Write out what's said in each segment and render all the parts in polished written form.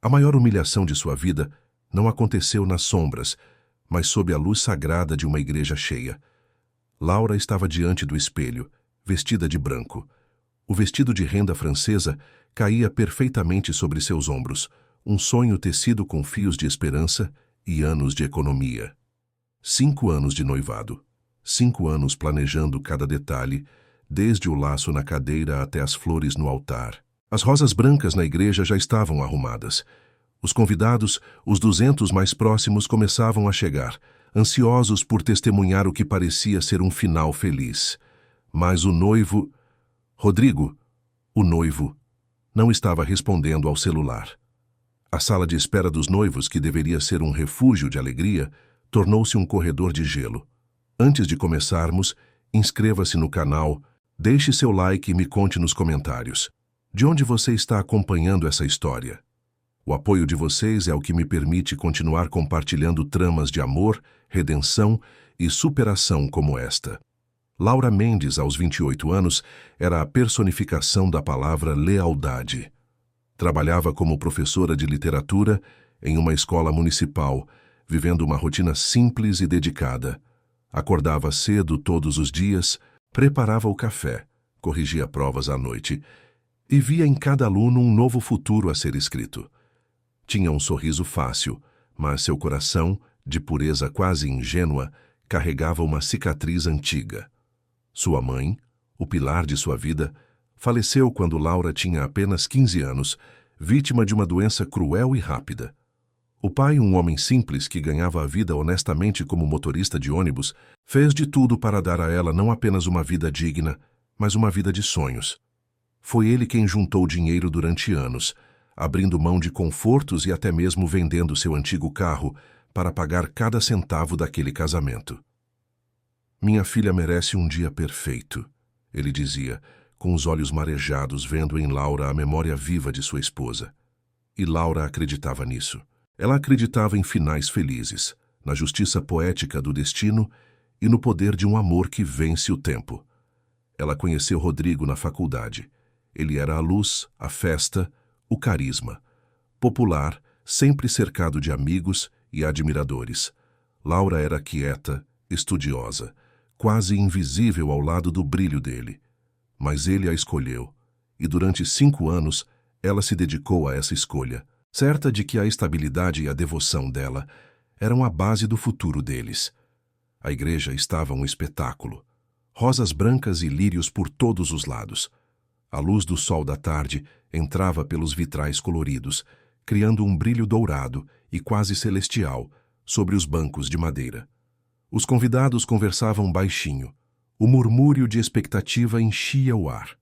A maior humilhação de sua vida não aconteceu nas sombras, mas sob a luz sagrada de uma igreja cheia. Laura estava diante do espelho, vestida de branco. O vestido de renda francesa caía perfeitamente sobre seus ombros, um sonho tecido com fios de esperança e anos de economia. 5 anos de noivado. 5 anos planejando cada detalhe, desde o laço na cadeira até as flores no altar. As rosas brancas na igreja já estavam arrumadas. Os convidados, os 200 mais próximos, começavam a chegar, ansiosos por testemunhar o que parecia ser um final feliz. Mas o noivo, Rodrigo, o noivo, não estava respondendo ao celular. A sala de espera dos noivos, que deveria ser um refúgio de alegria, tornou-se um corredor de gelo. Antes de começarmos, inscreva-se no canal, deixe seu like e me conte nos comentários. De onde você está acompanhando essa história? O apoio de vocês é o que me permite continuar compartilhando tramas de amor, redenção e superação como esta. Laura Mendes, aos 28 anos, era a personificação da palavra lealdade. Trabalhava como professora de literatura em uma escola municipal, vivendo uma rotina simples e dedicada. Acordava cedo todos os dias, preparava o café, corrigia provas à noite e via em cada aluno um novo futuro a ser escrito. Tinha um sorriso fácil, mas seu coração, de pureza quase ingênua, carregava uma cicatriz antiga. Sua mãe, o pilar de sua vida, faleceu quando Laura tinha apenas 15 anos, vítima de uma doença cruel e rápida. O pai, um homem simples que ganhava a vida honestamente como motorista de ônibus, fez de tudo para dar a ela não apenas uma vida digna, mas uma vida de sonhos. Foi ele quem juntou dinheiro durante anos, abrindo mão de confortos e até mesmo vendendo seu antigo carro para pagar cada centavo daquele casamento. Minha filha merece um dia perfeito, ele dizia, com os olhos marejados, vendo em Laura a memória viva de sua esposa. E Laura acreditava nisso. Ela acreditava em finais felizes, na justiça poética do destino e no poder de um amor que vence o tempo. Ela conheceu Rodrigo na faculdade. Ele era a luz, a festa, o carisma. Popular, sempre cercado de amigos e admiradores. Laura era quieta, estudiosa, quase invisível ao lado do brilho dele. Mas ele a escolheu, e durante 5 anos ela se dedicou a essa escolha, certa de que a estabilidade e a devoção dela eram a base do futuro deles. A igreja estava um espetáculo. Rosas brancas e lírios por todos os lados. A luz do sol da tarde entrava pelos vitrais coloridos, criando um brilho dourado e quase celestial sobre os bancos de madeira. Os convidados conversavam baixinho. O murmúrio de expectativa enchia o ar.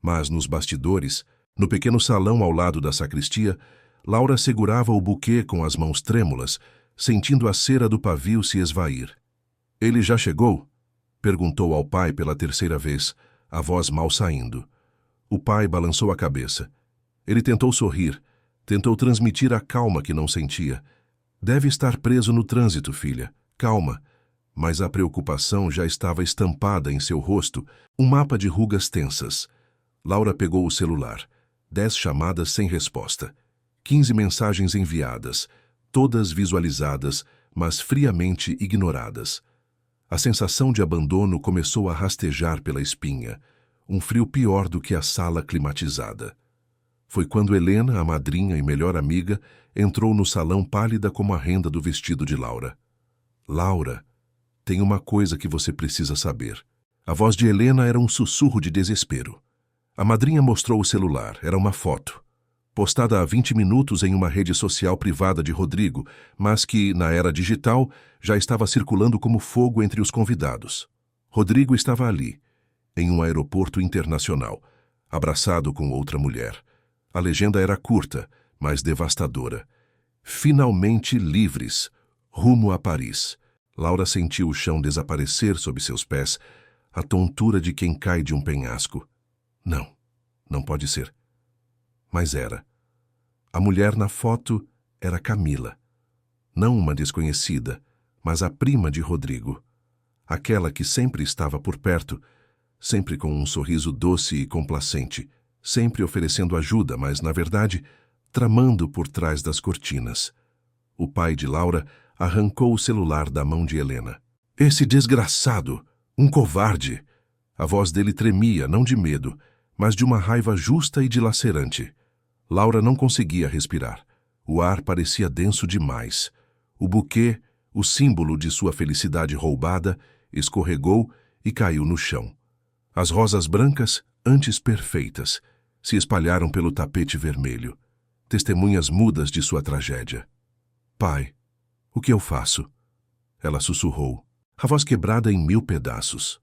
Mas nos bastidores, no pequeno salão ao lado da sacristia, Laura segurava o buquê com as mãos trêmulas, sentindo a cera do pavio se esvair. — Ele já chegou? Perguntou ao pai pela 3ª vez, a voz mal saindo. O pai balançou a cabeça. Ele tentou sorrir, tentou transmitir a calma que não sentia. — Deve estar preso no trânsito, filha. Calma. Mas a preocupação já estava estampada em seu rosto, um mapa de rugas tensas. Laura pegou o celular. 10 chamadas sem resposta. 15 mensagens enviadas, todas visualizadas, mas friamente ignoradas. A sensação de abandono começou a rastejar pela espinha, um frio pior do que a sala climatizada. Foi quando Helena, a madrinha e melhor amiga, entrou no salão pálida como a renda do vestido de Laura. — Laura, tem uma coisa que você precisa saber. A voz de Helena era um sussurro de desespero. A madrinha mostrou o celular. Era uma foto, postada há 20 minutos em uma rede social privada de Rodrigo, mas que, na era digital, já estava circulando como fogo entre os convidados. Rodrigo estava ali, em um aeroporto internacional, abraçado com outra mulher. A legenda era curta, mas devastadora. Finalmente livres, rumo a Paris. Laura sentiu o chão desaparecer sob seus pés, a tontura de quem cai de um penhasco. Não, não pode ser. Mas era. A mulher na foto era Camila. Não uma desconhecida, mas a prima de Rodrigo. Aquela que sempre estava por perto, sempre com um sorriso doce e complacente, sempre oferecendo ajuda, mas, na verdade, tramando por trás das cortinas. O pai de Laura arrancou o celular da mão de Helena. Esse desgraçado! Um covarde! A voz dele tremia, não de medo, mas de uma raiva justa e dilacerante. Laura não conseguia respirar. O ar parecia denso demais. O buquê, o símbolo de sua felicidade roubada, escorregou e caiu no chão. As rosas brancas, antes perfeitas, se espalharam pelo tapete vermelho, testemunhas mudas de sua tragédia. Pai, o que eu faço? Ela sussurrou, a voz quebrada em 1000 pedaços.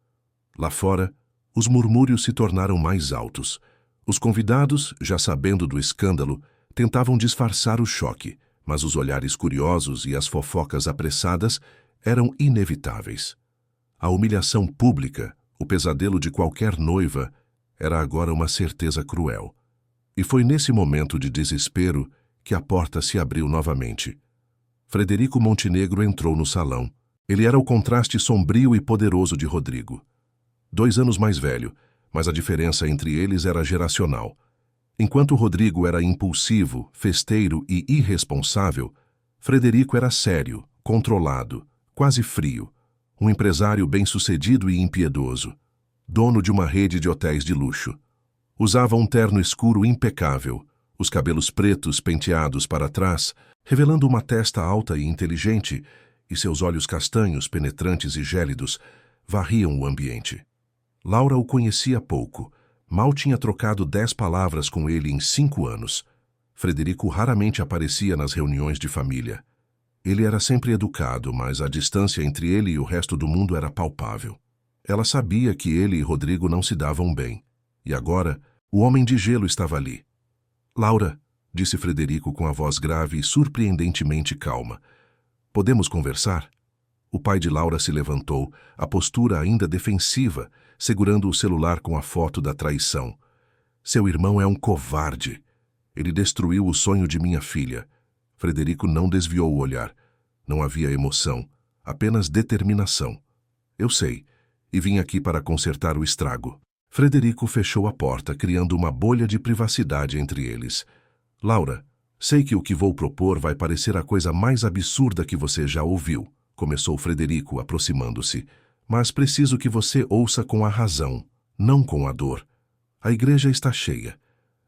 Lá fora, os murmúrios se tornaram mais altos. Os convidados, já sabendo do escândalo, tentavam disfarçar o choque, mas os olhares curiosos e as fofocas apressadas eram inevitáveis. A humilhação pública, o pesadelo de qualquer noiva, era agora uma certeza cruel. E foi nesse momento de desespero que a porta se abriu novamente. Frederico Montenegro entrou no salão. Ele era o contraste sombrio e poderoso de Rodrigo. 2 anos mais velho, mas a diferença entre eles era geracional. Enquanto Rodrigo era impulsivo, festeiro e irresponsável, Frederico era sério, controlado, quase frio, um empresário bem-sucedido e impiedoso, dono de uma rede de hotéis de luxo. Usava um terno escuro impecável, os cabelos pretos penteados para trás, revelando uma testa alta e inteligente, e seus olhos castanhos, penetrantes e gélidos, varriam o ambiente. Laura o conhecia pouco. Mal tinha trocado 10 palavras com ele em 5 anos. Frederico raramente aparecia nas reuniões de família. Ele era sempre educado, mas a distância entre ele e o resto do mundo era palpável. Ela sabia que ele e Rodrigo não se davam bem. E agora, o homem de gelo estava ali. Laura, disse Frederico com a voz grave e surpreendentemente calma. Podemos conversar? O pai de Laura se levantou, a postura ainda defensiva, segurando o celular com a foto da traição. Seu irmão é um covarde. Ele destruiu o sonho de minha filha. Frederico não desviou o olhar. Não havia emoção, apenas determinação. Eu sei, e vim aqui para consertar o estrago. Frederico fechou a porta, criando uma bolha de privacidade entre eles. Laura, sei que o que vou propor vai parecer a coisa mais absurda que você já ouviu, começou Frederico, aproximando-se. Mas preciso que você ouça com a razão, não com a dor. A igreja está cheia.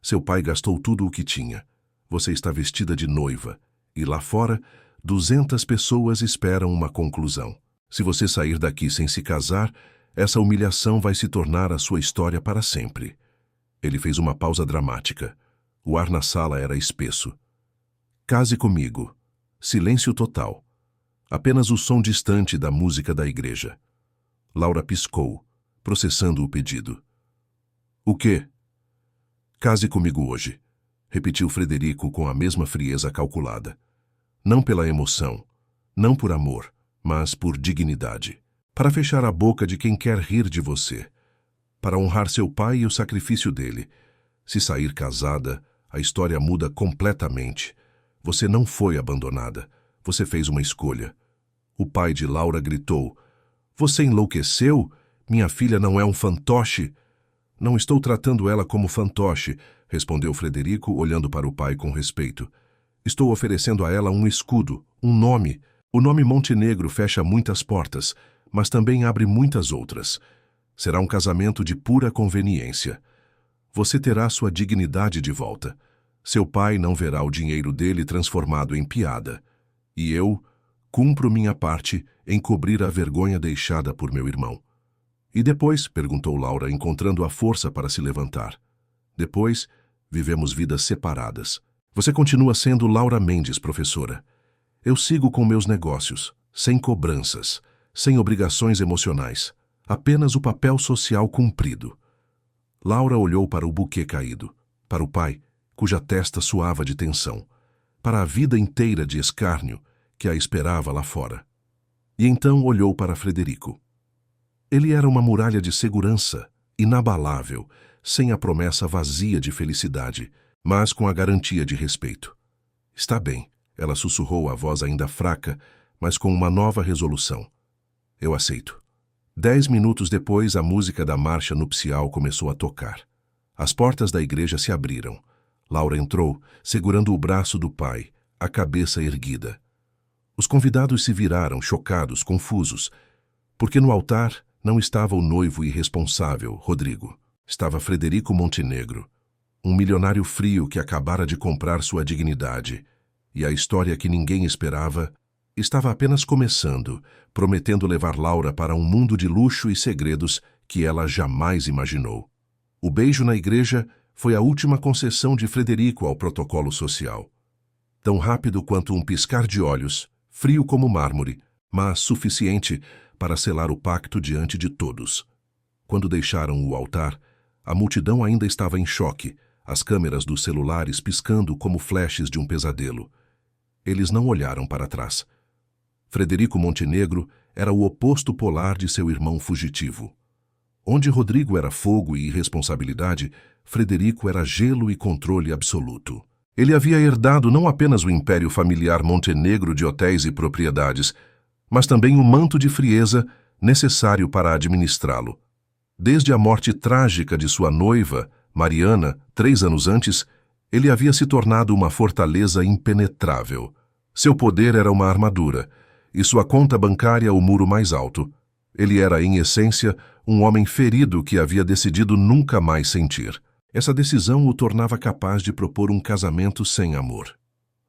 Seu pai gastou tudo o que tinha. Você está vestida de noiva. E lá fora, 200 pessoas esperam uma conclusão. Se você sair daqui sem se casar, essa humilhação vai se tornar a sua história para sempre. Ele fez uma pausa dramática. O ar na sala era espesso. Case comigo. Silêncio total. Apenas o som distante da música da igreja. Laura piscou, processando o pedido. O quê? Case comigo hoje, repetiu Frederico com a mesma frieza calculada. Não pela emoção, não por amor, mas por dignidade. Para fechar a boca de quem quer rir de você. Para honrar seu pai e o sacrifício dele. Se sair casada, a história muda completamente. Você não foi abandonada. Você fez uma escolha. O pai de Laura gritou. Você enlouqueceu? Minha filha não é um fantoche? Não estou tratando ela como fantoche, respondeu Frederico, olhando para o pai com respeito. Estou oferecendo a ela um escudo, um nome. O nome Montenegro fecha muitas portas, mas também abre muitas outras. Será um casamento de pura conveniência. Você terá sua dignidade de volta. Seu pai não verá o dinheiro dele transformado em piada. E eu cumpro minha parte em cobrir a vergonha deixada por meu irmão. E depois, perguntou Laura, encontrando a força para se levantar. Depois, vivemos vidas separadas. Você continua sendo Laura Mendes, professora. Eu sigo com meus negócios, sem cobranças, sem obrigações emocionais, apenas o papel social cumprido. Laura olhou para o buquê caído, para o pai, cuja testa suava de tensão, para a vida inteira de escárnio que a esperava lá fora. E então olhou para Frederico. Ele era uma muralha de segurança, inabalável, sem a promessa vazia de felicidade, mas com a garantia de respeito. Está bem, ela sussurrou, a voz ainda fraca, mas com uma nova resolução. Eu aceito. 10 minutos depois, a música da marcha nupcial começou a tocar. As portas da igreja se abriram. Laura entrou, segurando o braço do pai, a cabeça erguida. Os convidados se viraram, chocados, confusos, porque no altar não estava o noivo irresponsável, Rodrigo. Estava Frederico Montenegro, um milionário frio que acabara de comprar sua dignidade, e a história que ninguém esperava estava apenas começando, prometendo levar Laura para um mundo de luxo e segredos que ela jamais imaginou. O beijo na igreja foi a última concessão de Frederico ao protocolo social. Tão rápido quanto um piscar de olhos, frio como mármore, mas suficiente para selar o pacto diante de todos. Quando deixaram o altar, a multidão ainda estava em choque, as câmeras dos celulares piscando como flashes de um pesadelo. Eles não olharam para trás. Frederico Montenegro era o oposto polar de seu irmão fugitivo. Onde Rodrigo era fogo e irresponsabilidade, Frederico era gelo e controle absoluto. Ele havia herdado não apenas o império familiar Montenegro de hotéis e propriedades, mas também o manto de frieza necessário para administrá-lo. Desde a morte trágica de sua noiva, Mariana, 3 anos antes, ele havia se tornado uma fortaleza impenetrável. Seu poder era uma armadura, e sua conta bancária o muro mais alto. Ele era, em essência, um homem ferido que havia decidido nunca mais sentir. Essa decisão o tornava capaz de propor um casamento sem amor.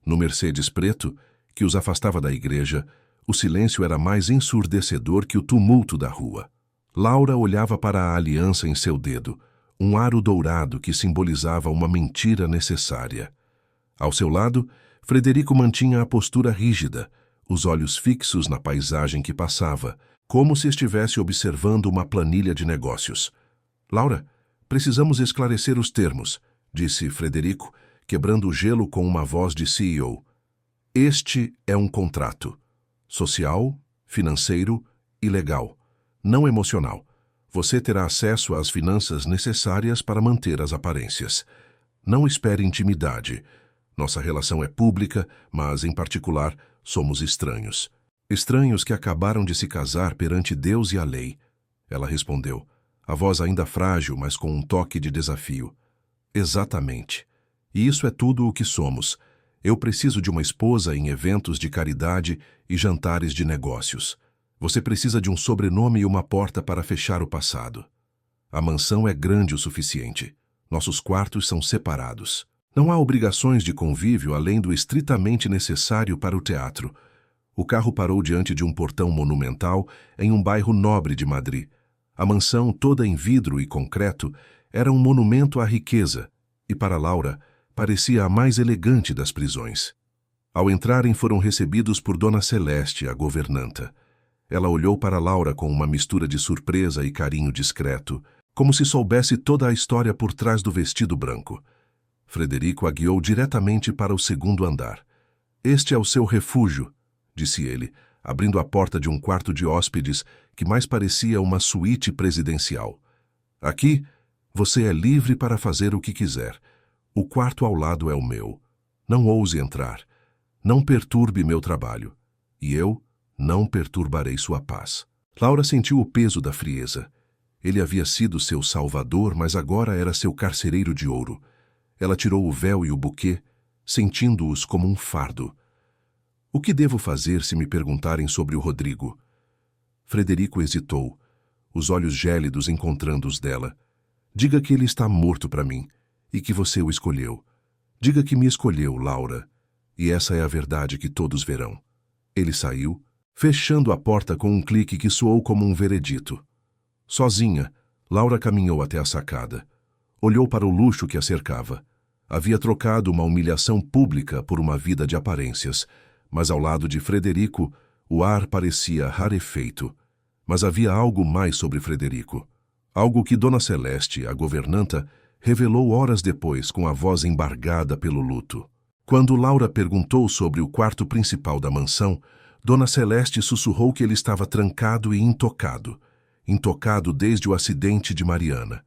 No Mercedes preto, que os afastava da igreja, o silêncio era mais ensurdecedor que o tumulto da rua. Laura olhava para a aliança em seu dedo, um aro dourado que simbolizava uma mentira necessária. Ao seu lado, Frederico mantinha a postura rígida, os olhos fixos na paisagem que passava, como se estivesse observando uma planilha de negócios. Laura, precisamos esclarecer os termos, disse Frederico, quebrando o gelo com uma voz de CEO. Este é um contrato. Social, financeiro e legal, não emocional. Você terá acesso às finanças necessárias para manter as aparências. Não espere intimidade. Nossa relação é pública, mas, em particular, somos estranhos. Estranhos que acabaram de se casar perante Deus e a lei. Ela respondeu, a voz ainda frágil, mas com um toque de desafio. Exatamente. E isso é tudo o que somos. Eu preciso de uma esposa em eventos de caridade e jantares de negócios. Você precisa de um sobrenome e uma porta para fechar o passado. A mansão é grande o suficiente. Nossos quartos são separados. Não há obrigações de convívio além do estritamente necessário para o teatro. O carro parou diante de um portão monumental em um bairro nobre de Madrid. A mansão, toda em vidro e concreto, era um monumento à riqueza e, para Laura, parecia a mais elegante das prisões. Ao entrarem, foram recebidos por Dona Celeste, a governanta. Ela olhou para Laura com uma mistura de surpresa e carinho discreto, como se soubesse toda a história por trás do vestido branco. Frederico a guiou diretamente para o 2º andar. Este é o seu refúgio, disse ele, abrindo a porta de um quarto de hóspedes que mais parecia uma suíte presidencial. Aqui, você é livre para fazer o que quiser. O quarto ao lado é o meu. Não ouse entrar. Não perturbe meu trabalho. E eu não perturbarei sua paz. Laura sentiu o peso da frieza. Ele havia sido seu salvador, mas agora era seu carcereiro de ouro. Ela tirou o véu e o buquê, sentindo-os como um fardo. O que devo fazer se me perguntarem sobre o Rodrigo? Frederico hesitou, os olhos gélidos encontrando os dela. Diga que ele está morto para mim e que você o escolheu. Diga que me escolheu, Laura. E essa é a verdade que todos verão. Ele saiu, fechando a porta com um clique que soou como um veredito. Sozinha, Laura caminhou até a sacada. Olhou para o luxo que a cercava. Havia trocado uma humilhação pública por uma vida de aparências, mas ao lado de Frederico, o ar parecia rarefeito. Mas havia algo mais sobre Frederico. Algo que Dona Celeste, a governanta, revelou horas depois com a voz embargada pelo luto. Quando Laura perguntou sobre o quarto principal da mansão, Dona Celeste sussurrou que ele estava trancado e intocado. Intocado desde o acidente de Mariana.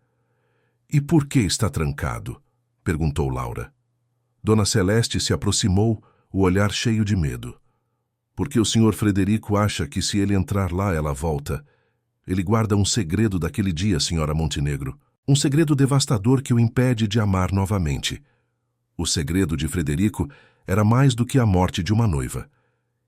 E por que está trancado? Perguntou Laura. Dona Celeste se aproximou, o olhar cheio de medo. Porque o Sr. Frederico acha que se ele entrar lá, ela volta. Ele guarda um segredo daquele dia, Sra. Montenegro. Um segredo devastador que o impede de amar novamente. O segredo de Frederico era mais do que a morte de uma noiva.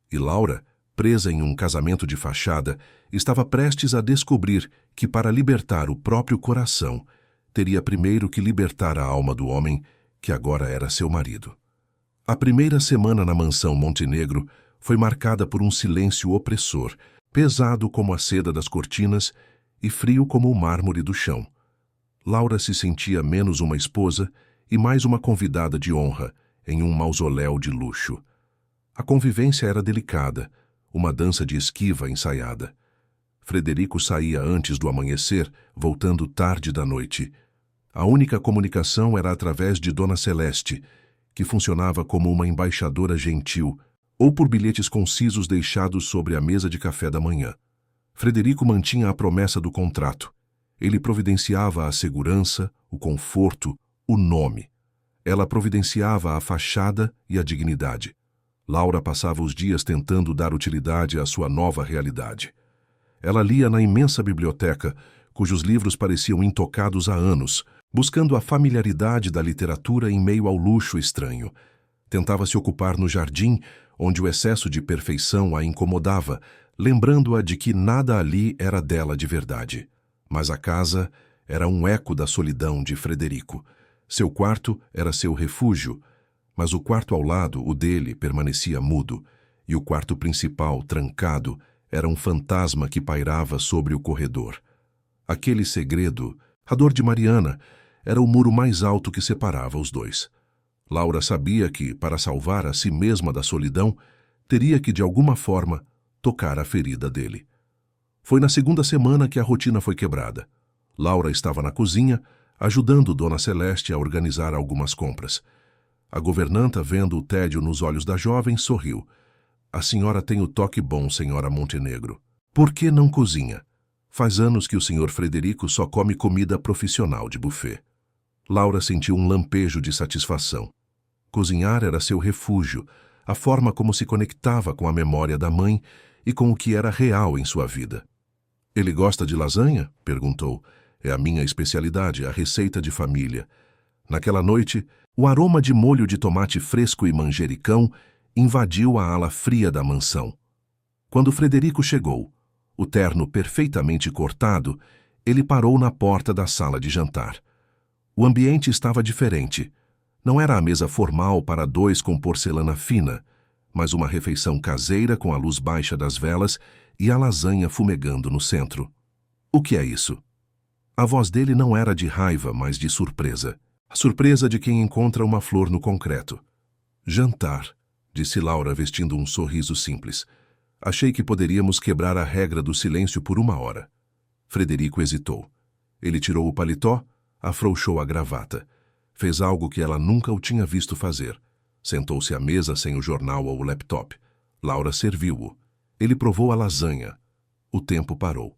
E Laura, presa em um casamento de fachada, estava prestes a descobrir que, para libertar o próprio coração, teria primeiro que libertar a alma do homem, que agora era seu marido. A primeira semana na mansão Montenegro foi marcada por um silêncio opressor, pesado como a seda das cortinas e frio como o mármore do chão. Laura se sentia menos uma esposa e mais uma convidada de honra em um mausoléu de luxo. A convivência era delicada, uma dança de esquiva ensaiada. Frederico saía antes do amanhecer, voltando tarde da noite. A única comunicação era através de Dona Celeste, que funcionava como uma embaixadora gentil, ou por bilhetes concisos deixados sobre a mesa de café da manhã. Frederico mantinha a promessa do contrato. Ele providenciava a segurança, o conforto, o nome. Ela providenciava a fachada e a dignidade. Laura passava os dias tentando dar utilidade à sua nova realidade. Ela lia na imensa biblioteca, cujos livros pareciam intocados há anos, buscando a familiaridade da literatura em meio ao luxo estranho. Tentava se ocupar no jardim, onde o excesso de perfeição a incomodava, lembrando-a de que nada ali era dela de verdade. Mas a casa era um eco da solidão de Frederico. Seu quarto era seu refúgio, mas o quarto ao lado, o dele, permanecia mudo, e o quarto principal, trancado, era um fantasma que pairava sobre o corredor. Aquele segredo, a dor de Mariana, era o muro mais alto que separava os dois. Laura sabia que, para salvar a si mesma da solidão, teria que, de alguma forma, tocar a ferida dele. Foi na segunda semana que a rotina foi quebrada. Laura estava na cozinha, ajudando Dona Celeste a organizar algumas compras. A governanta, vendo o tédio nos olhos da jovem, sorriu. A senhora tem o toque bom, senhora Montenegro. Por que não cozinha? Faz anos que o senhor Frederico só come comida profissional de buffet. Laura sentiu um lampejo de satisfação. Cozinhar era seu refúgio, a forma como se conectava com a memória da mãe e com o que era real em sua vida. Ele gosta de lasanha? Perguntou. É a minha especialidade, a receita de família. Naquela noite, o aroma de molho de tomate fresco e manjericão invadiu a ala fria da mansão. Quando Frederico chegou, o terno perfeitamente cortado, ele parou na porta da sala de jantar. O ambiente estava diferente. Não era a mesa formal para dois com porcelana fina, mas uma refeição caseira com a luz baixa das velas e a lasanha fumegando no centro. O que é isso? A voz dele não era de raiva, mas de surpresa. A surpresa de quem encontra uma flor no concreto. Jantar, disse Laura vestindo um sorriso simples. Achei que poderíamos quebrar a regra do silêncio por 1 hora. Frederico hesitou. Ele tirou o paletó, afrouxou a gravata. Fez algo que ela nunca o tinha visto fazer. Sentou-se à mesa sem o jornal ou o laptop. Laura serviu-o. Ele provou a lasanha. O tempo parou.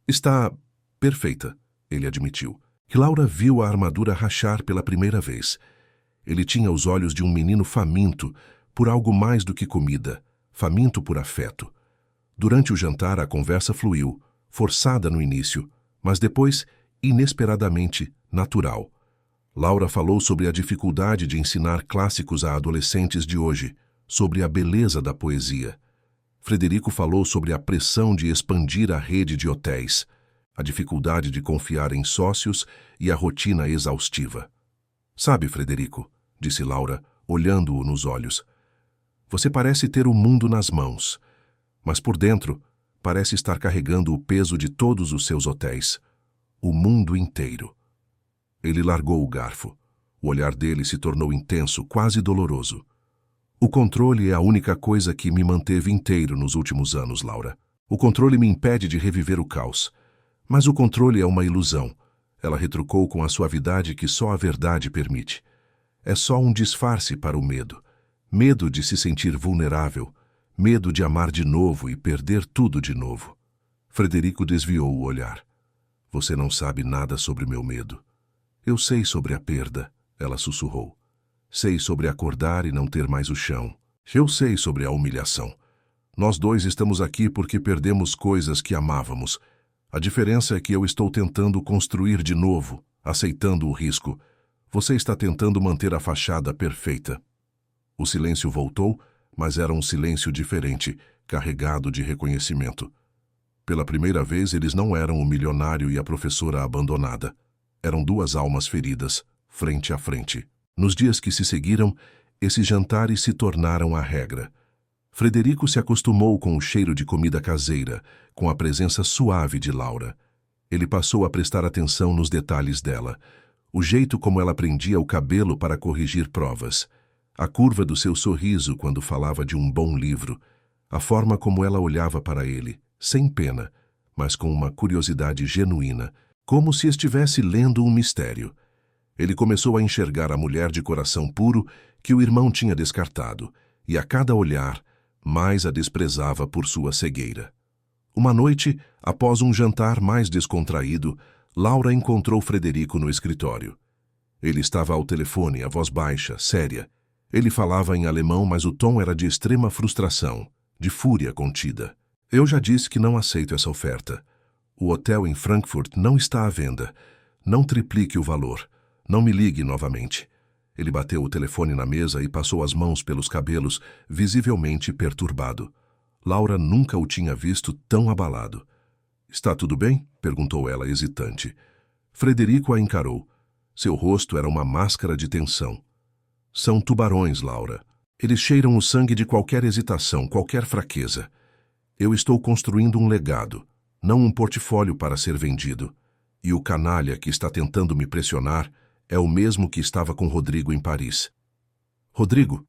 Está perfeita, ele admitiu. Que Laura viu a armadura rachar pela primeira vez. Ele tinha os olhos de um menino faminto por algo mais do que comida, faminto por afeto. Durante o jantar a conversa fluiu, forçada no início, mas depois, inesperadamente, natural. Laura falou sobre a dificuldade de ensinar clássicos a adolescentes de hoje, sobre a beleza da poesia. Frederico falou sobre a pressão de expandir a rede de hotéis, a dificuldade de confiar em sócios e a rotina exaustiva. Sabe, Frederico, disse Laura, olhando-o nos olhos, você parece ter o mundo nas mãos, mas por dentro parece estar carregando o peso de todos os seus hotéis, o mundo inteiro. Ele largou o garfo. O olhar dele se tornou intenso, quase doloroso. O controle é a única coisa que me manteve inteiro nos últimos anos, Laura. O controle me impede de reviver o caos. Mas o controle é uma ilusão. Ela retrucou com a suavidade que só a verdade permite. É só um disfarce para o medo. Medo de se sentir vulnerável. Medo de amar de novo e perder tudo de novo. Frederico desviou o olhar. Você não sabe nada sobre meu medo. Eu sei sobre a perda, ela sussurrou. Sei sobre acordar e não ter mais o chão. Eu sei sobre a humilhação. Nós dois estamos aqui porque perdemos coisas que amávamos. A diferença é que eu estou tentando construir de novo, aceitando o risco. Você está tentando manter a fachada perfeita. O silêncio voltou, mas era um silêncio diferente, carregado de reconhecimento. Pela primeira vez, eles não eram o milionário e a professora abandonada. Eram duas almas feridas, frente a frente. Nos dias que se seguiram, esses jantares se tornaram a regra. Frederico se acostumou com o cheiro de comida caseira, com a presença suave de Laura. Ele passou a prestar atenção nos detalhes dela, o jeito como ela prendia o cabelo para corrigir provas, a curva do seu sorriso quando falava de um bom livro, a forma como ela olhava para ele, sem pena, mas com uma curiosidade genuína, como se estivesse lendo um mistério. Ele começou a enxergar a mulher de coração puro que o irmão tinha descartado, e a cada olhar, mais a desprezava por sua cegueira. Uma noite, após um jantar mais descontraído, Laura encontrou Frederico no escritório. Ele estava ao telefone, a voz baixa, séria. Ele falava em alemão, mas o tom era de extrema frustração, de fúria contida. Eu já disse que não aceito essa oferta. O hotel em Frankfurt não está à venda. Não triplique o valor. Não me ligue novamente. Ele bateu o telefone na mesa e passou as mãos pelos cabelos, visivelmente perturbado. Laura nunca o tinha visto tão abalado. Está tudo bem? Perguntou ela, hesitante. Frederico a encarou. Seu rosto era uma máscara de tensão. São tubarões, Laura. Eles cheiram o sangue de qualquer hesitação, qualquer fraqueza. Eu estou construindo um legado, não um portfólio para ser vendido. E o canalha que está tentando me pressionar é o mesmo que estava com Rodrigo em Paris. Rodrigo?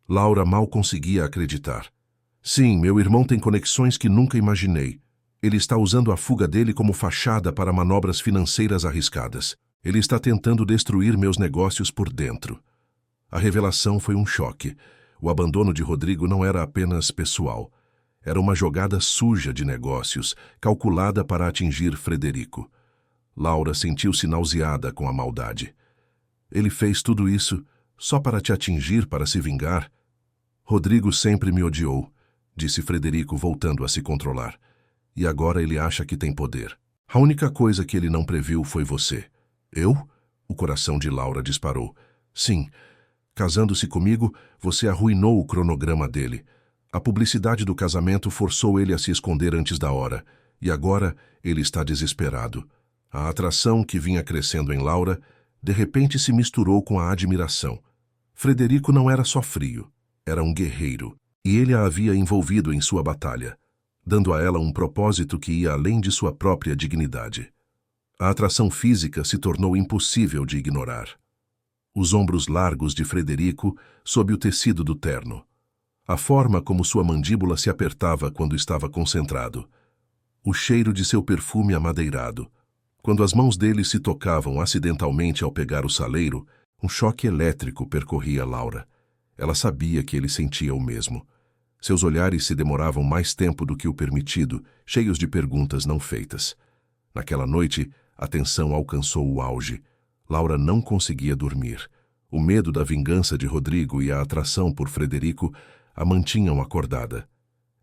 Laura mal conseguia acreditar. Sim, meu irmão tem conexões que nunca imaginei. Ele está usando a fuga dele como fachada para manobras financeiras arriscadas. Ele está tentando destruir meus negócios por dentro. A revelação foi um choque. O abandono de Rodrigo não era apenas pessoal. Era uma jogada suja de negócios, calculada para atingir Frederico. Laura sentiu-se nauseada com a maldade. Ele fez tudo isso só para te atingir, para se vingar? Rodrigo sempre me odiou, disse Frederico, voltando a se controlar. E agora ele acha que tem poder. A única coisa que ele não previu foi você. Eu? O coração de Laura disparou. Sim. Casando-se comigo, você arruinou o cronograma dele. A publicidade do casamento forçou ele a se esconder antes da hora. E agora ele está desesperado. A atração que vinha crescendo em Laura, de repente se misturou com a admiração. Frederico não era só frio, era um guerreiro. E ele a havia envolvido em sua batalha, dando a ela um propósito que ia além de sua própria dignidade. A atração física se tornou impossível de ignorar. Os ombros largos de Frederico sob o tecido do terno. A forma como sua mandíbula se apertava quando estava concentrado. O cheiro de seu perfume amadeirado. Quando as mãos dele se tocavam acidentalmente ao pegar o saleiro, um choque elétrico percorria Laura. Ela sabia que ele sentia o mesmo. Seus olhares se demoravam mais tempo do que o permitido, cheios de perguntas não feitas. Naquela noite, a tensão alcançou o auge. Laura não conseguia dormir. O medo da vingança de Rodrigo e a atração por Frederico a mantinham acordada.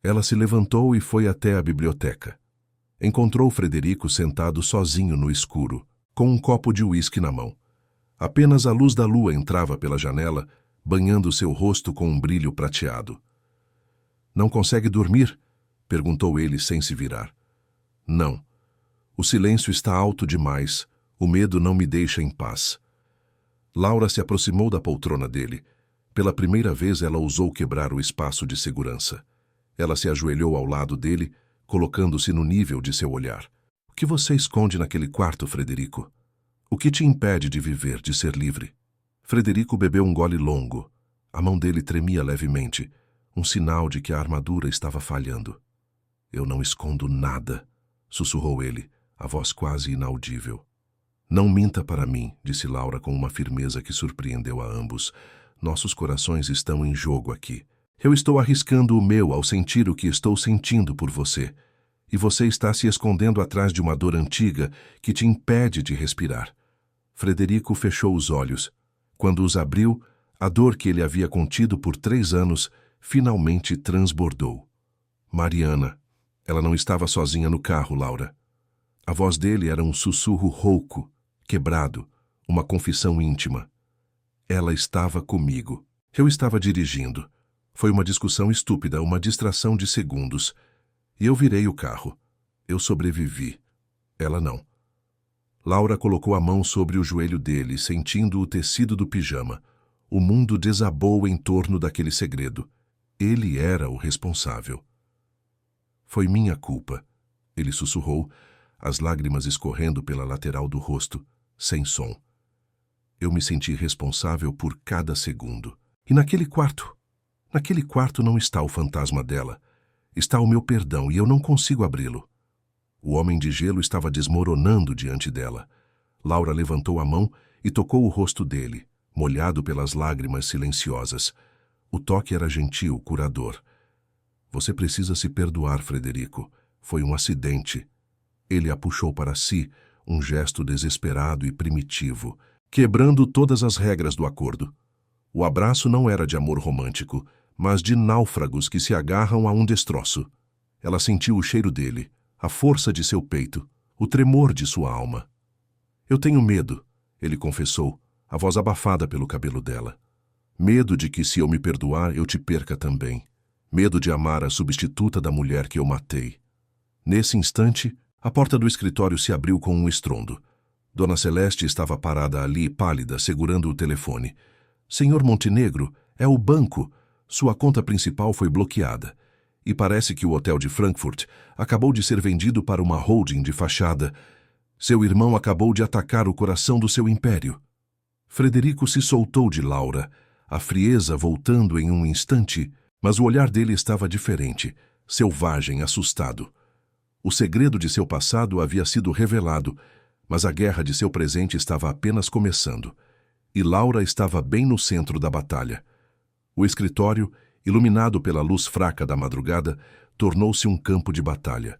Ela se levantou e foi até a biblioteca. Encontrou Frederico sentado sozinho no escuro, com um copo de uísque na mão. Apenas a luz da lua entrava pela janela, banhando seu rosto com um brilho prateado. Não consegue dormir? Perguntou ele sem se virar. Não. O silêncio está alto demais. O medo não me deixa em paz. Laura se aproximou da poltrona dele. Pela primeira vez ela ousou quebrar o espaço de segurança. Ela se ajoelhou ao lado dele, colocando-se no nível de seu olhar. O que você esconde naquele quarto, Frederico? O que te impede de viver, de ser livre? Frederico bebeu um gole longo. A mão dele tremia levemente, um sinal de que a armadura estava falhando. Eu não escondo nada, sussurrou ele, a voz quase inaudível. Não minta para mim, disse Laura com uma firmeza que surpreendeu a ambos. Nossos corações estão em jogo aqui. Eu estou arriscando o meu ao sentir o que estou sentindo por você. E você está se escondendo atrás de uma dor antiga que te impede de respirar. Frederico fechou os olhos. Quando os abriu, a dor que ele havia contido por 3 anos finalmente transbordou. Mariana. Ela não estava sozinha no carro, Laura. A voz dele era um sussurro rouco, quebrado, Uma confissão íntima. Ela estava comigo. Eu estava dirigindo. Foi uma discussão estúpida, uma distração de segundos. E eu virei o carro. Eu sobrevivi. Ela não. Laura colocou a mão sobre o joelho dele, sentindo o tecido do pijama. O mundo desabou em torno daquele segredo. Ele era o responsável. Foi minha culpa, ele sussurrou, as lágrimas escorrendo pela lateral do rosto, sem som. Eu me senti responsável por cada segundo. E naquele quarto não está o fantasma dela. Está o meu perdão e eu não consigo abri-lo. O homem de gelo estava desmoronando diante dela. Laura levantou a mão e tocou o rosto dele, molhado pelas lágrimas silenciosas. O toque era gentil, curador. Você precisa se perdoar, Frederico. Foi um acidente. Ele a puxou para si, um gesto desesperado e primitivo, quebrando todas as regras do acordo. O abraço não era de amor romântico, mas de náufragos que se agarram a um destroço. Ela sentiu o cheiro dele, a força de seu peito, o tremor de sua alma. Eu tenho medo, ele confessou, a voz abafada pelo cabelo dela. Medo de que, se eu me perdoar, eu te perca também. Medo de amar a substituta da mulher que eu matei. Nesse instante, a porta do escritório se abriu com um estrondo. Dona Celeste estava parada ali, pálida, segurando o telefone. Senhor Montenegro, é o banco. Sua conta principal foi bloqueada. E parece que o hotel de Frankfurt acabou de ser vendido para uma holding de fachada. Seu irmão acabou de atacar o coração do seu império. Frederico se soltou de Laura, a frieza voltando em um instante, mas o olhar dele estava diferente, selvagem, assustado. O segredo de seu passado havia sido revelado, mas a guerra de seu presente estava apenas começando. E Laura estava bem no centro da batalha. O escritório, iluminado pela luz fraca da madrugada, tornou-se um campo de batalha.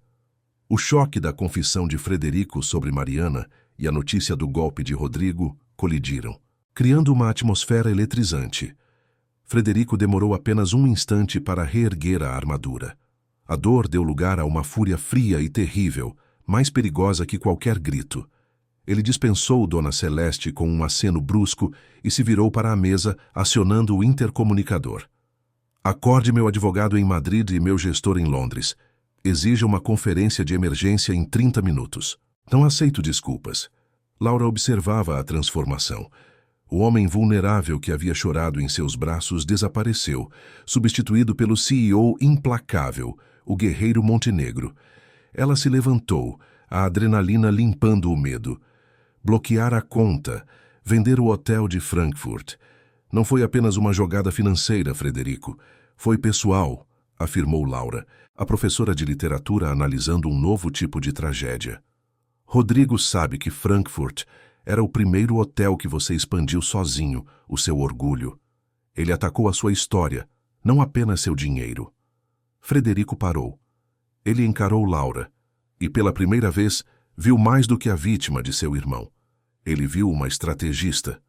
O choque da confissão de Frederico sobre Mariana e a notícia do golpe de Rodrigo colidiram, criando uma atmosfera eletrizante. Frederico demorou apenas um instante para reerguer a armadura. A dor deu lugar a uma fúria fria e terrível, mais perigosa que qualquer grito. Ele dispensou Dona Celeste com um aceno brusco e se virou para a mesa, acionando o intercomunicador. Acorde meu advogado em Madrid e meu gestor em Londres. Exija uma conferência de emergência em 30 minutos. Não aceito desculpas. Laura observava a transformação. O homem vulnerável que havia chorado em seus braços desapareceu, substituído pelo CEO implacável, o guerreiro Montenegro. Ela se levantou, a adrenalina limpando o medo. Bloquear a conta, vender o hotel de Frankfurt. Não foi apenas uma jogada financeira, Frederico. Foi pessoal, afirmou Laura, a professora de literatura analisando um novo tipo de tragédia. Rodrigo sabe que Frankfurt era o primeiro hotel que você expandiu sozinho, o seu orgulho. Ele atacou a sua história, não apenas seu dinheiro. Frederico parou. Ele encarou Laura e, pela primeira vez, viu mais do que a vítima de seu irmão. Ele viu uma estrategista.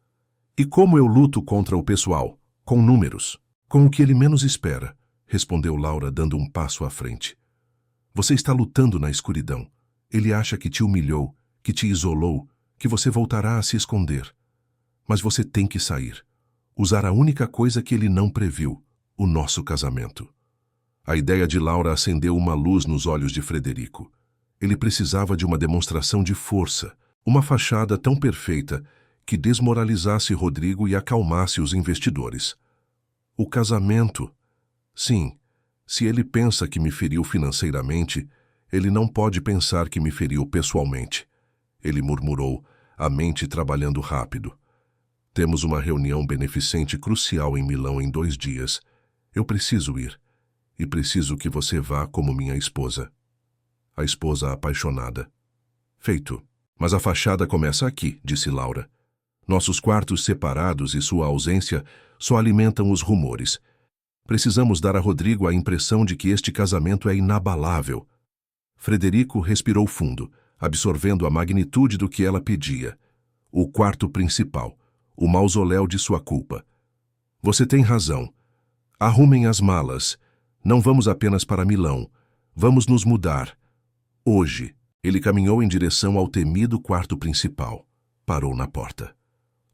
E como eu luto contra o pessoal? Com números. Com o que ele menos espera, respondeu Laura, dando um passo à frente. Você está lutando na escuridão. Ele acha que te humilhou, que te isolou, que você voltará a se esconder. Mas você tem que sair. Usar a única coisa que ele não previu, o nosso casamento. A ideia de Laura acendeu uma luz nos olhos de Frederico. Ele precisava de uma demonstração de força, uma fachada tão perfeita que desmoralizasse Rodrigo e acalmasse os investidores. O casamento. Sim, se ele pensa que me feriu financeiramente, ele não pode pensar que me feriu pessoalmente. Ele murmurou, a mente trabalhando rápido. Temos uma reunião beneficente crucial em Milão em 2 dias. Eu preciso ir. E preciso que você vá como minha esposa. A esposa apaixonada. Feito. Mas a fachada começa aqui, disse Laura. Nossos quartos separados e sua ausência só alimentam os rumores. Precisamos dar a Rodrigo a impressão de que este casamento é inabalável. Frederico respirou fundo, absorvendo a magnitude do que ela pedia. O quarto principal, o mausoléu de sua culpa. Você tem razão. Arrumem as malas. Não vamos apenas para Milão. Vamos nos mudar. Hoje. Ele caminhou em direção ao temido quarto principal. Parou na porta.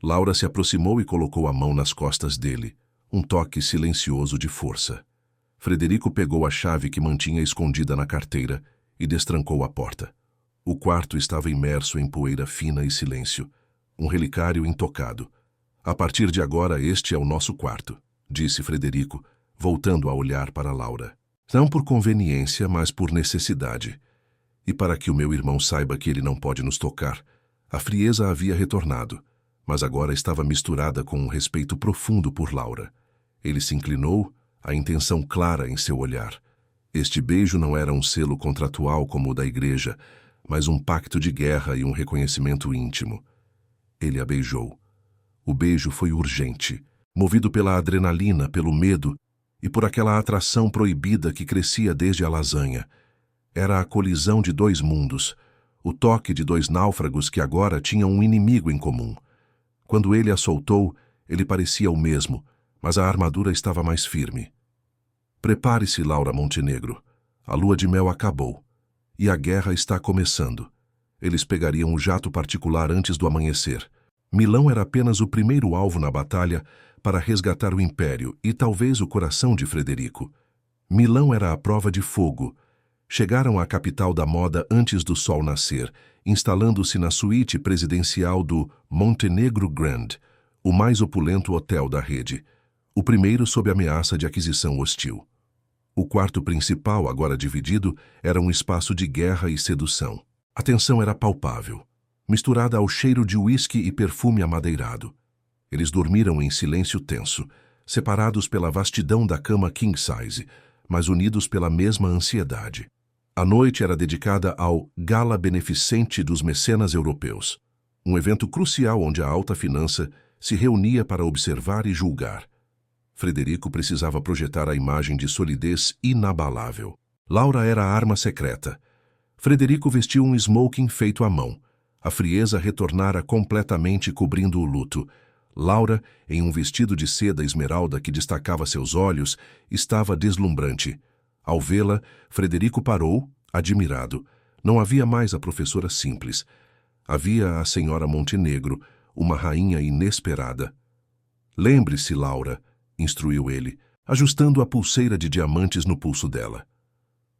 Laura se aproximou e colocou a mão nas costas dele, um toque silencioso de força. Frederico pegou a chave que mantinha escondida na carteira e destrancou a porta. O quarto estava imerso em poeira fina e silêncio, um relicário intocado. A partir de agora este é o nosso quarto, disse Frederico, voltando a olhar para Laura. Não por conveniência, mas por necessidade. E para que o meu irmão saiba que ele não pode nos tocar. A frieza havia retornado, mas agora estava misturada com um respeito profundo por Laura. Ele se inclinou, a intenção clara em seu olhar. Este beijo não era um selo contratual como o da igreja, mas um pacto de guerra e um reconhecimento íntimo. Ele a beijou. O beijo foi urgente, movido pela adrenalina, pelo medo e por aquela atração proibida que crescia desde a lasanha. Era a colisão de dois mundos, o toque de dois náufragos que agora tinham um inimigo em comum. Quando ele a soltou, ele parecia o mesmo, mas a armadura estava mais firme. Prepare-se, Laura Montenegro. A lua de mel acabou. E a guerra está começando. Eles pegariam o jato particular antes do amanhecer. Milão era apenas o primeiro alvo na batalha para resgatar o império e talvez o coração de Frederico. Milão era a prova de fogo. Chegaram à capital da moda antes do sol nascer, instalando-se na suíte presidencial do Montenegro Grand, o mais opulento hotel da rede, o primeiro sob ameaça de aquisição hostil. O quarto principal, agora dividido, era um espaço de guerra e sedução. A tensão era palpável, misturada ao cheiro de uísque e perfume amadeirado. Eles dormiram em silêncio tenso, separados pela vastidão da cama king size, mas unidos pela mesma ansiedade. A noite era dedicada ao Gala Beneficente dos Mecenas Europeus, um evento crucial onde a alta finança se reunia para observar e julgar. Frederico precisava projetar a imagem de solidez inabalável. Laura era a arma secreta. Frederico vestiu um smoking feito à mão. A frieza retornara completamente cobrindo o luto. Laura, em um vestido de seda esmeralda que destacava seus olhos, estava deslumbrante. Ao vê-la, Frederico parou, admirado. Não havia mais a professora simples. Havia a senhora Montenegro, uma rainha inesperada. Lembre-se, Laura, instruiu ele, ajustando a pulseira de diamantes no pulso dela.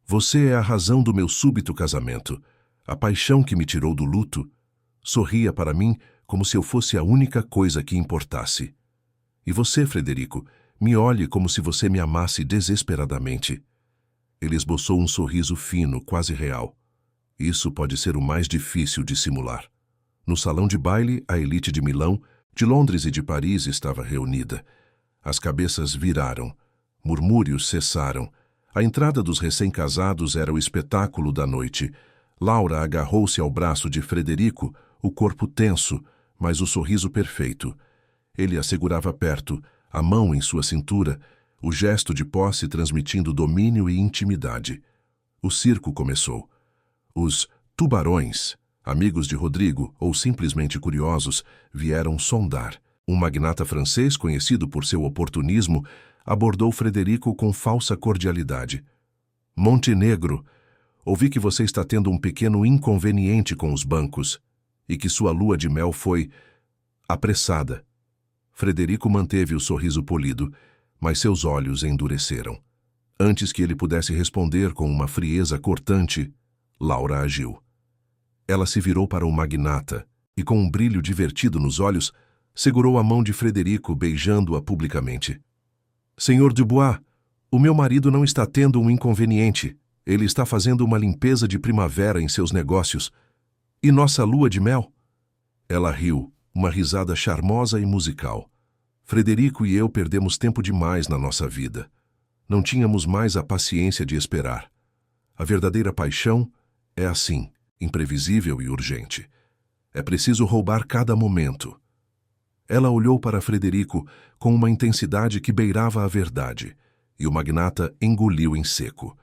Você é a razão do meu súbito casamento, a paixão que me tirou do luto. Sorria para mim como se eu fosse a única coisa que importasse. E você, Frederico, me olhe como se você me amasse desesperadamente. Ele esboçou um sorriso fino, quase real. Isso pode ser o mais difícil de simular. No salão de baile, a elite de Milão, de Londres e de Paris estava reunida. As cabeças viraram. Murmúrios cessaram. A entrada dos recém-casados era o espetáculo da noite. Laura agarrou-se ao braço de Frederico, o corpo tenso, mas o sorriso perfeito. Ele a segurava perto, a mão em sua cintura, o gesto de posse transmitindo domínio e intimidade. O circo começou. Os tubarões, amigos de Rodrigo ou simplesmente curiosos, vieram sondar. Um magnata francês, conhecido por seu oportunismo, abordou Frederico com falsa cordialidade. Montenegro, ouvi que você está tendo um pequeno inconveniente com os bancos e que sua lua de mel foi apressada. Frederico manteve o sorriso polido, mas seus olhos endureceram. Antes que ele pudesse responder com uma frieza cortante, Laura agiu. Ela se virou para o magnata e, com um brilho divertido nos olhos, segurou a mão de Frederico, beijando-a publicamente. Senhor Dubois, o meu marido não está tendo um inconveniente. Ele está fazendo uma limpeza de primavera em seus negócios. E nossa lua de mel? Ela riu, uma risada charmosa e musical. Frederico e eu perdemos tempo demais na nossa vida. Não tínhamos mais a paciência de esperar. A verdadeira paixão é assim, imprevisível e urgente. É preciso roubar cada momento. Ela olhou para Frederico com uma intensidade que beirava a verdade, e o magnata engoliu em seco.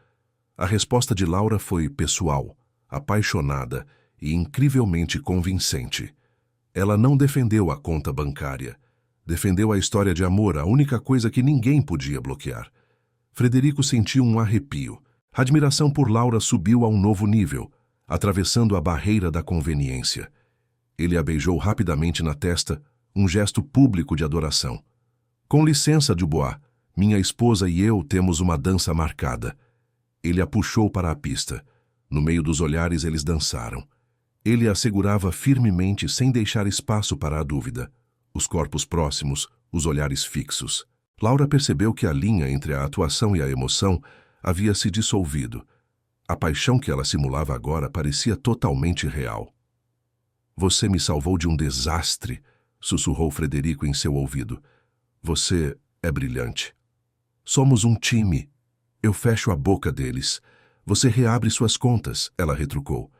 A resposta de Laura foi pessoal, apaixonada e incrivelmente convincente. Ela não defendeu a conta bancária. Defendeu a história de amor, a única coisa que ninguém podia bloquear. Frederico sentiu um arrepio. A admiração por Laura subiu a um novo nível, atravessando a barreira da conveniência. Ele a beijou rapidamente na testa, um gesto público de adoração. Com licença, Dubois, minha esposa e eu temos uma dança marcada. Ele a puxou para a pista. No meio dos olhares eles dançaram. Ele a segurava firmemente sem deixar espaço para a dúvida. Os corpos próximos, os olhares fixos. Laura percebeu que a linha entre a atuação e a emoção havia se dissolvido. A paixão que ela simulava agora parecia totalmente real. Você me salvou de um desastre, sussurrou Frederico em seu ouvido. Você é brilhante. Somos um time. Eu fecho a boca deles. Você reabre suas contas, ela retrucou.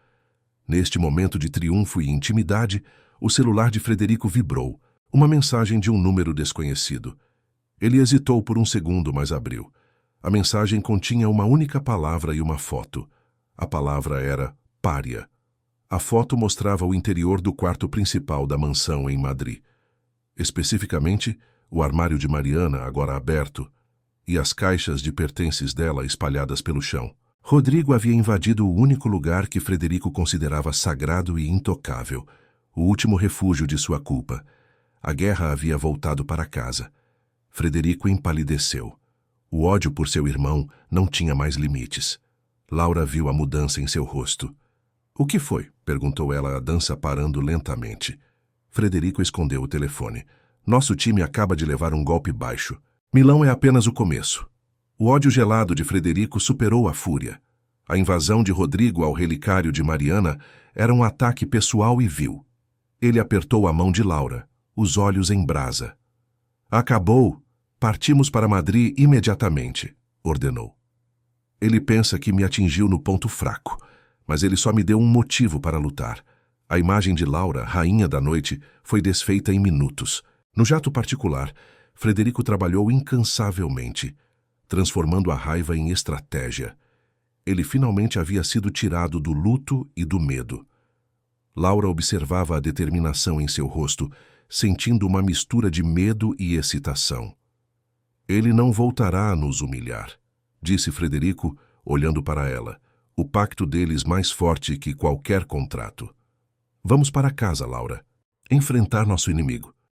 Neste momento de triunfo e intimidade, o celular de Frederico vibrou. Uma mensagem de um número desconhecido. Ele hesitou por um segundo, mas abriu. A mensagem continha uma única palavra e uma foto. A palavra era pária. A foto mostrava o interior do quarto principal da mansão em Madrid. Especificamente, o armário de Mariana, agora aberto, e as caixas de pertences dela espalhadas pelo chão. Rodrigo havia invadido o único lugar que Frederico considerava sagrado e intocável, o último refúgio de sua culpa. A guerra havia voltado para casa. Frederico empalideceu. O ódio por seu irmão não tinha mais limites. Laura viu a mudança em seu rosto. O que foi? Perguntou ela, a dança parando lentamente. Frederico escondeu o telefone. Nosso time acaba de levar um golpe baixo. Milão é apenas o começo. O ódio gelado de Frederico superou a fúria. A invasão de Rodrigo ao relicário de Mariana era um ataque pessoal e vil. Ele apertou a mão de Laura, os olhos em brasa. Acabou. Partimos para Madrid imediatamente, ordenou. Ele pensa que me atingiu no ponto fraco, mas ele só me deu um motivo para lutar. A imagem de Laura, rainha da noite, foi desfeita em minutos. No jato particular, Frederico trabalhou incansavelmente, transformando a raiva em estratégia. Ele finalmente havia sido tirado do luto e do medo. Laura observava a determinação em seu rosto, sentindo uma mistura de medo e excitação. Ele não voltará a nos humilhar, disse Frederico, olhando para ela. O pacto deles mais forte que qualquer contrato. Vamos para casa, Laura. Enfrentar nosso inimigo.